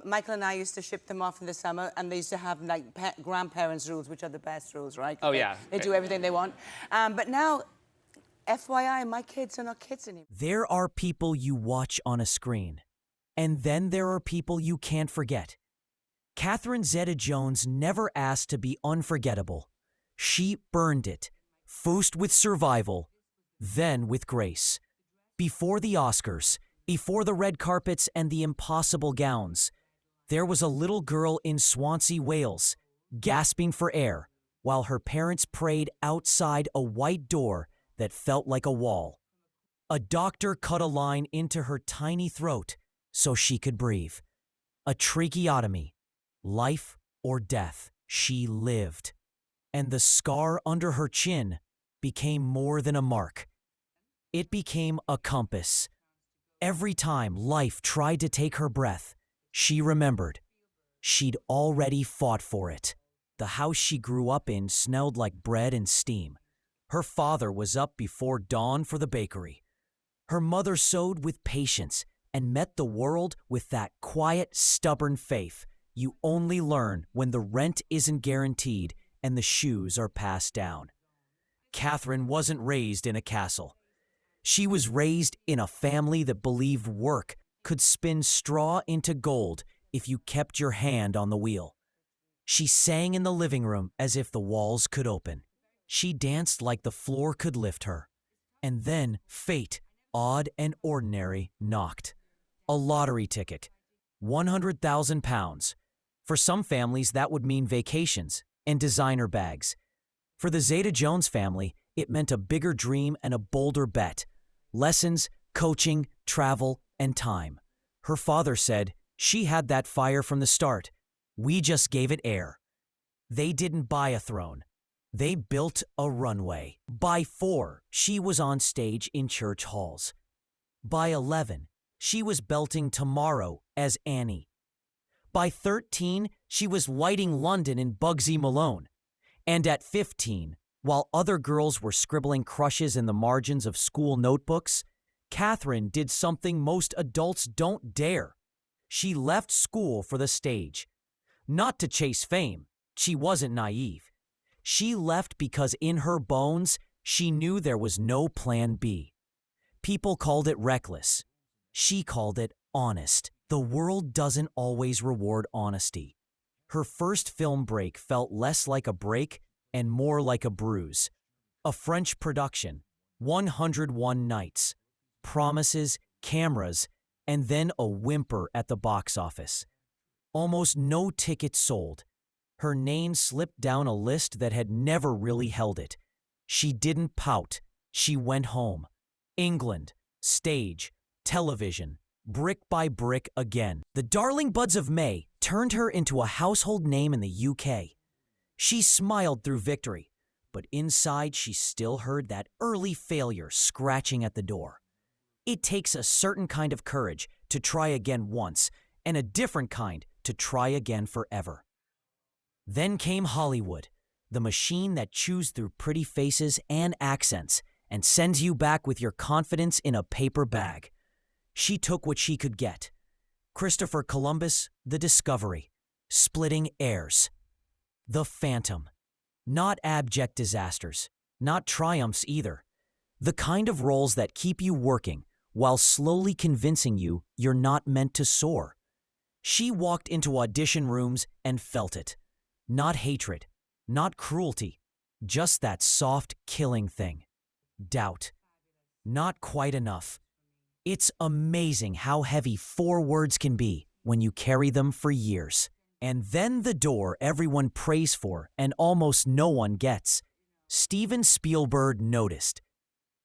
Michael and I used to ship them off in the summer, and they used to have like grandparents' rules, which are the best rules, right? Oh, yeah. They do everything they want. But now, FYI, my kids are not kids anymore. There are people you watch on a screen, and then there are people you can't forget. Catherine Zeta-Jones never asked to be unforgettable. She burned it, first with survival, then with grace. Before the Oscars, before the red carpets and the impossible gowns, there was a little girl in Swansea, Wales, gasping for air, while her parents prayed outside a white door that felt like a wall. A doctor cut a line into her tiny throat so she could breathe. A tracheotomy. Life or death. She lived. And the scar under her chin became more than a mark. It became a compass. Every time life tried to take her breath, she remembered. She'd already fought for it. The house she grew up in smelled like bread and steam. Her father was up before dawn for the bakery. Her mother sewed with patience and met the world with that quiet, stubborn faith you only learn when the rent isn't guaranteed and the shoes are passed down. Catherine wasn't raised in a castle. She was raised in a family that believed work could spin straw into gold if you kept your hand on the wheel. She sang in the living room as if the walls could open. She danced like the floor could lift her. And then fate, odd and ordinary, knocked. A lottery ticket. £100,000. For some families, that would mean vacations and designer bags. For the Zeta-Jones family, it meant a bigger dream and a bolder bet. Lessons, coaching, travel, and time. Her father said, she had that fire from the start. We just gave it air. They didn't buy a throne. They built a runway. By 4, she was on stage in church halls. By 11, she was belting Tomorrow as Annie. By 13, she was lighting London in Bugsy Malone. And at 15, while other girls were scribbling crushes in the margins of school notebooks, Catherine did something most adults don't dare. She left school for the stage. Not to chase fame. She wasn't naive. She left because in her bones, she knew there was no plan B. People called it reckless. She called it honest. The world doesn't always reward honesty. Her first film break felt less like a break and more like a bruise. A French production, 101 nights, promises, cameras, and then a whimper at the box office. Almost no tickets sold. Her name slipped down a list that had never really held it. She didn't pout. She went home. England, stage, television, brick by brick again. The Darling Buds of May turned her into a household name in the UK. She smiled through victory, but inside she still heard that early failure scratching at the door. It takes a certain kind of courage to try again once, and a different kind to try again forever. Then came Hollywood, the machine that chews through pretty faces and accents and sends you back with your confidence in a paper bag. She took what she could get. Christopher Columbus, The Discovery, Splitting Heirs, The Phantom. Not abject disasters, not triumphs either. The kind of roles that keep you working while slowly convincing you you're not meant to soar. She walked into audition rooms and felt it. Not hatred, not cruelty, just that soft, killing thing. Doubt. Not quite enough. It's amazing how heavy 4 words can be when you carry them for years. And then the door everyone prays for and almost no one gets. Steven Spielberg noticed.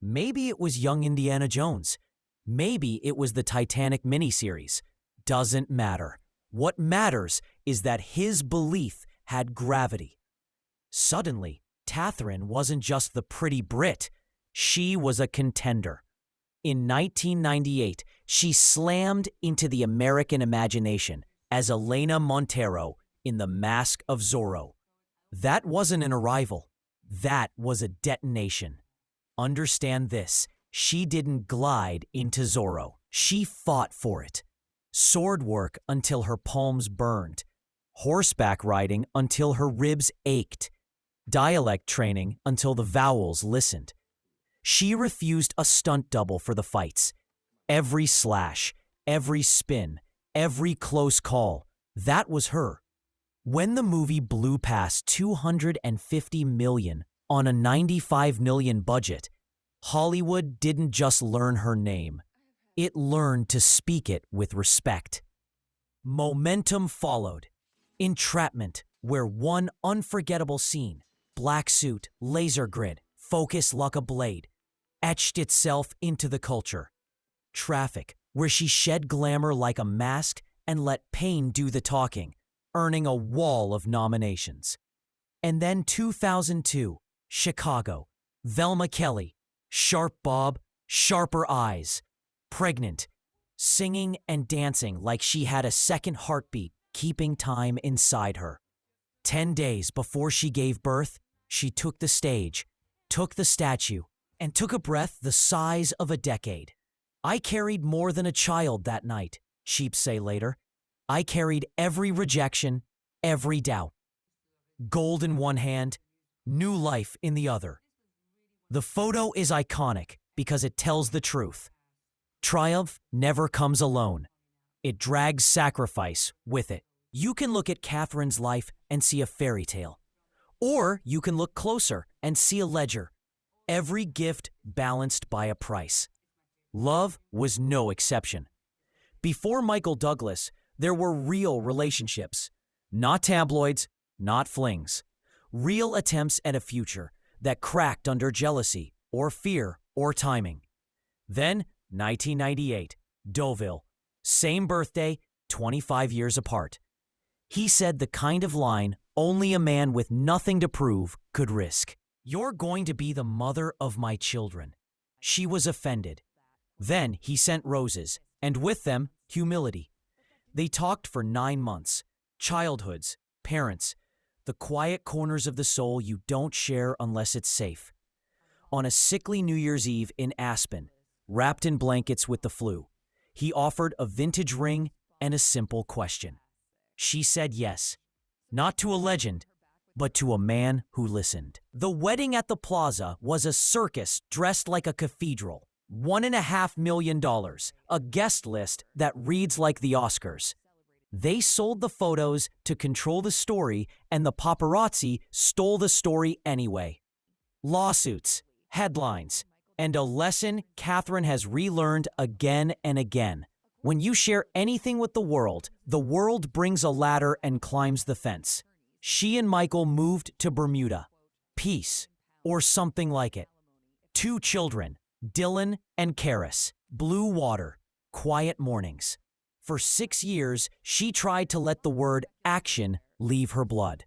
Maybe it was young Indiana Jones. Maybe it was the Titanic miniseries. Doesn't matter. What matters is that his belief had gravity. Suddenly, Catherine wasn't just the pretty Brit. She was a contender. In 1998, she slammed into the American imagination as Elena Montero in The Mask of Zorro. That wasn't an arrival. That was a detonation. Understand this. She didn't glide into Zorro. She fought for it. sword work until her palms burned, horseback riding until her ribs ached, dialect training until the vowels listened. She refused a stunt double for the fights. Every slash, every spin, every close call, that was her. When the movie blew past $250 million on a $95 million budget, Hollywood didn't just learn her name. It learned to speak it with respect. Momentum followed. Entrapment, where one unforgettable scene, black suit, laser grid, focus like a blade, etched itself into the culture. Traffic, where she shed glamour like a mask and let pain do the talking, earning a wall of nominations. And then 2002, Chicago, Velma Kelly, sharp bob, sharper eyes, pregnant, singing and dancing like she had a second heartbeat keeping time inside her. 10 days before she gave birth, she took the stage, took the statue, and took a breath the size of a decade. I carried more than a child that night, she'd say later. I carried every rejection, every doubt. Gold in one hand, new life in the other. The photo is iconic because it tells the truth. Triumph never comes alone. It drags sacrifice with it. You can look at Catherine's life and see a fairy tale. Or you can look closer and see a ledger. Every gift balanced by a price. Love was no exception. Before Michael Douglas, there were real relationships. Not tabloids, not flings. Real attempts at a future that cracked under jealousy or fear or timing. Then, 1998, Deauville. Same birthday, 25 years apart. He said the kind of line only a man with nothing to prove could risk. You're going to be the mother of my children. She was offended. Then he sent roses, and with them, humility. They talked for 9 months. Childhoods, parents, the quiet corners of the soul you don't share unless it's safe. On a sickly New Year's Eve in Aspen, wrapped in blankets with the flu, he offered a vintage ring and a simple question. She said yes, not to a legend, but to a man who listened. The wedding at the plaza was a circus dressed like a cathedral. $1.5 million, a guest list that reads like the Oscars. They sold the photos to control the story, and the paparazzi stole the story anyway. Lawsuits, headlines, and a lesson Catherine has relearned again and again. When you share anything with the world brings a ladder and climbs the fence. She and Michael moved to Bermuda. Peace, or something like it. 2 children, Dylan and Karis. Blue water, quiet mornings. For 6 years, she tried to let the word action leave her blood.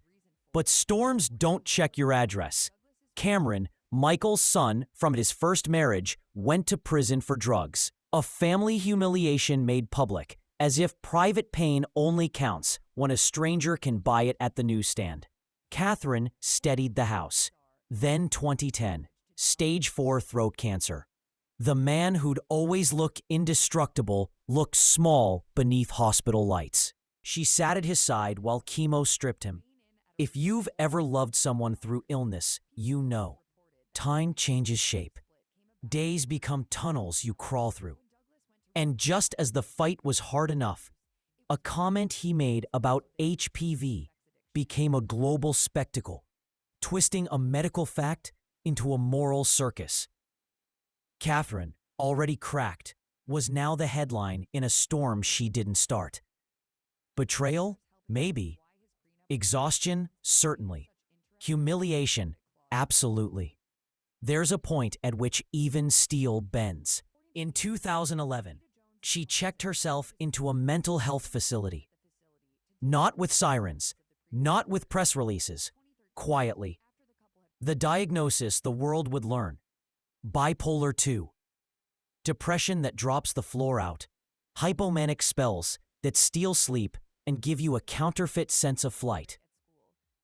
But storms don't check your address. Cameron, Michael's son from his first marriage, went to prison for drugs. A family humiliation made public, as if private pain only counts when a stranger can buy it at the newsstand. Catherine steadied the house. Then 2010, stage 4 throat cancer. The man who'd always looked indestructible looked small beneath hospital lights. She sat at his side while chemo stripped him. If you've ever loved someone through illness, you know. Time changes shape. Days become tunnels you crawl through. And just as the fight was hard enough, a comment he made about HPV became a global spectacle, twisting a medical fact into a moral circus. Catherine, already cracked, was now the headline in a storm she didn't start. Betrayal? Maybe. Exhaustion? Certainly. Humiliation? Absolutely. There's a point at which even steel bends. In 2011, she checked herself into a mental health facility. Not with sirens, not with press releases, quietly. The diagnosis the world would learn. Bipolar 2. Depression that drops the floor out. Hypomanic spells that steal sleep and give you a counterfeit sense of flight.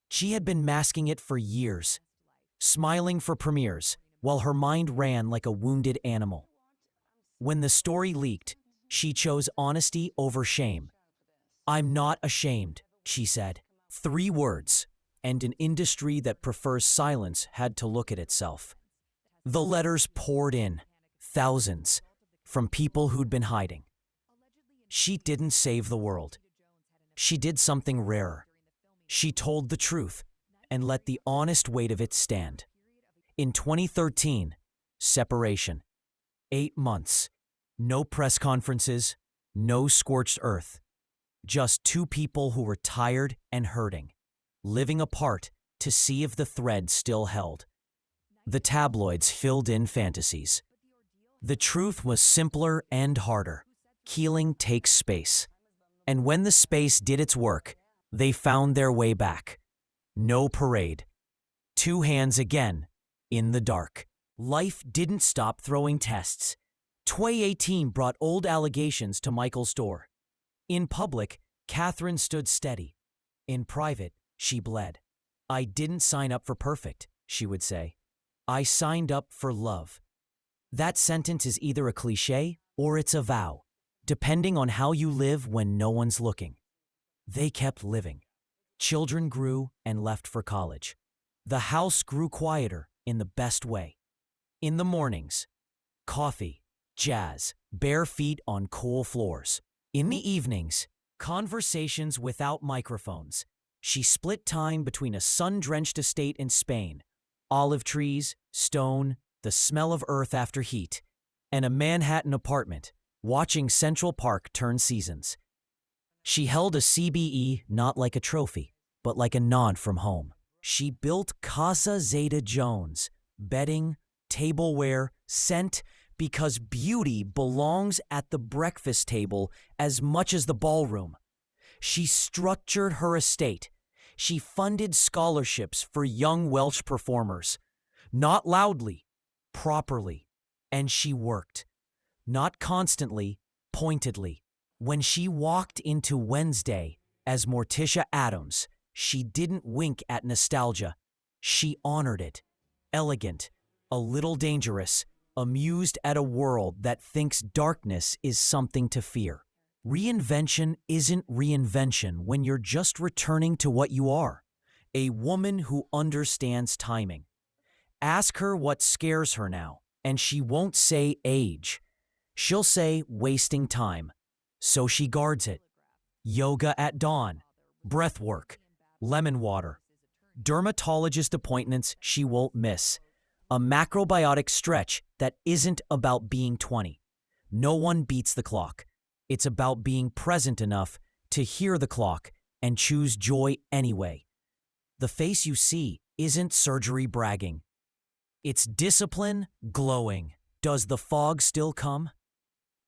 She had been masking it for years, smiling for premieres while her mind ran like a wounded animal. When the story leaked, She chose honesty over shame. "I'm not ashamed," she said. 3 words, and an industry that prefers silence had to look at itself. The letters poured in, thousands, from people who'd been hiding. She didn't save the world. She did something rarer. She told the truth and let the honest weight of it stand. In 2013, separation. 8 months. No press conferences, no scorched earth. Just 2 people who were tired and hurting, living apart to see if the thread still held. The tabloids filled in fantasies. The truth was simpler and harder. Healing takes space. And when the space did its work, they found their way back. No parade. 2 hands again, in the dark. Life didn't stop throwing tests. 2018 brought old allegations to Michael's door. In public, Catherine stood steady. In private, she bled. "I didn't sign up for perfect," she would say. "I signed up for love." That sentence is either a cliché or it's a vow, depending on how you live when no one's looking. They kept living. Children grew and left for college. The house grew quieter in the best way. In the mornings, coffee, jazz, bare feet on cool floors. In the evenings, conversations without microphones. She split time between a sun-drenched estate in Spain, olive trees, stone, the smell of earth after heat, and a Manhattan apartment, watching Central Park turn seasons. She held a CBE not like a trophy, but like a nod from home. She built Casa Zeta-Jones, bedding, tableware, scent, because beauty belongs at the breakfast table as much as the ballroom. She structured her estate. She funded scholarships for young Welsh performers. Not loudly, properly. And she worked. Not constantly, pointedly. When she walked into Wednesday as Morticia Adams, she didn't wink at nostalgia. She honored it. Elegant, a little dangerous, amused at a world that thinks darkness is something to fear. Reinvention isn't reinvention when you're just returning to what you are, a woman who understands timing. Ask her what scares her now, and she won't say age. She'll say wasting time. So she guards it. Yoga at dawn, breath work, lemon water, dermatologist appointments she won't miss, a macrobiotic stretch that isn't about being 20. No one beats the clock. It's about being present enough to hear the clock and choose joy anyway. The face you see isn't surgery bragging. It's discipline glowing. Does the fog still come?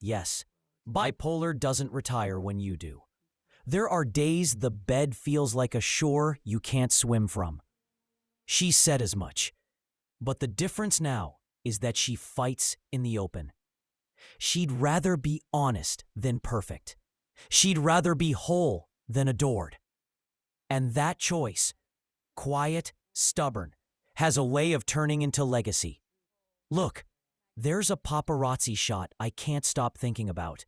Yes. Bipolar doesn't retire when you do. There are days the bed feels like a shore you can't swim from. She said as much. But the difference now is that she fights in the open. She'd rather be honest than perfect. She'd rather be whole than adored. And that choice, quiet, stubborn, has a way of turning into legacy. Look, there's a paparazzi shot I can't stop thinking about.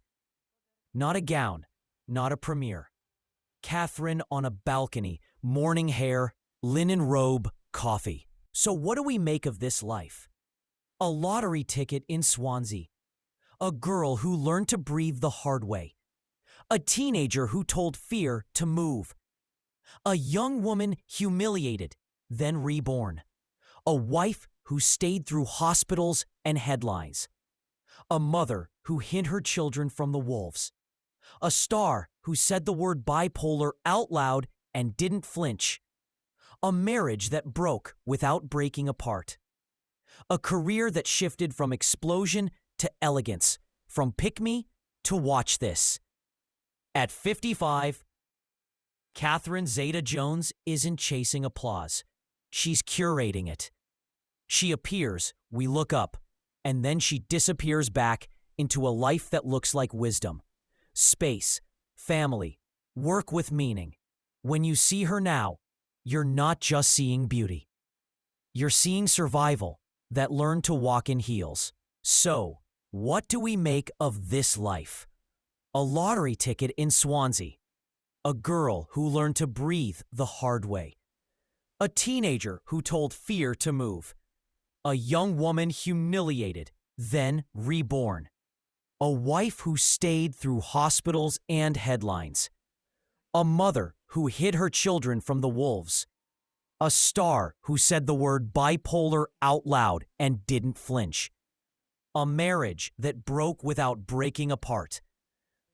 Not a gown, not a premiere. Catherine on a balcony, morning hair, linen robe, coffee. So what do we make of this life? A lottery ticket in Swansea. A girl who learned to breathe the hard way. A teenager who told fear to move. A young woman humiliated, then reborn. A wife who stayed through hospitals and headlines. A mother who hid her children from the wolves. A star who said the word bipolar out loud and didn't flinch. A marriage that broke without breaking apart. A career that shifted from explosion to elegance, from pick me to watch this. At 55, Catherine Zeta-Jones isn't chasing applause. She's curating it. She appears, we look up, and then she disappears back into a life that looks like wisdom. Space, family, work with meaning. When you see her now, you're not just seeing beauty. You're seeing survival that learned to walk in heels. So, what do we make of this life? a lottery ticket in Swansea, a girl who learned to breathe the hard way, a teenager who told fear to move, a young woman humiliated, then reborn, a wife who stayed through hospitals and headlines, a mother who hid her children from the wolves, a star who said the word bipolar out loud and didn't flinch, a marriage that broke without breaking apart,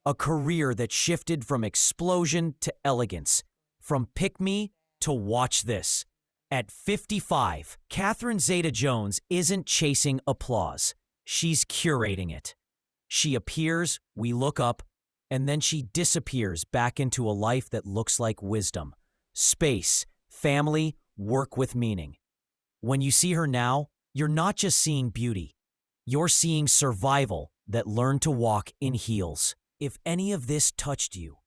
a career that shifted from explosion to elegance, from pick me to watch this. At 55, Catherine Zeta-Jones isn't chasing applause. She's curating it. She appears, we look up, and then she disappears back into a life that looks like wisdom, space, family, work with meaning. When you see her now, you're not just seeing beauty. You're seeing survival that learned to walk in heels. If any of this touched you,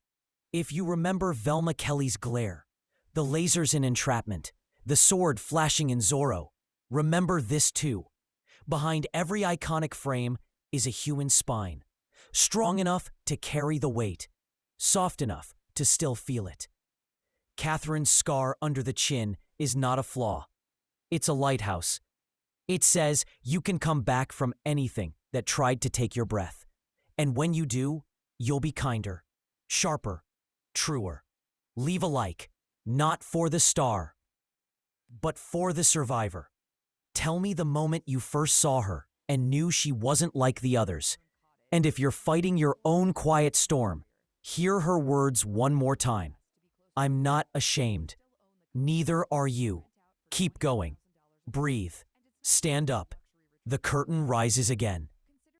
if you remember Velma Kelly's glare, the lasers in Entrapment, the sword flashing in Zorro, remember this too. Behind every iconic frame is a human spine, strong enough to carry the weight, soft enough to still feel it. Catherine's scar under the chin is not a flaw. It's a lighthouse. It says you can come back from anything that tried to take your breath. And when you do, you'll be kinder, sharper, truer. Leave a like, not for the star, but for the survivor. Tell me the moment you first saw her and knew she wasn't like the others. And if you're fighting your own quiet storm, hear her words one more time. I'm not ashamed. Neither are you. Keep going. Breathe. Stand up. The curtain rises again.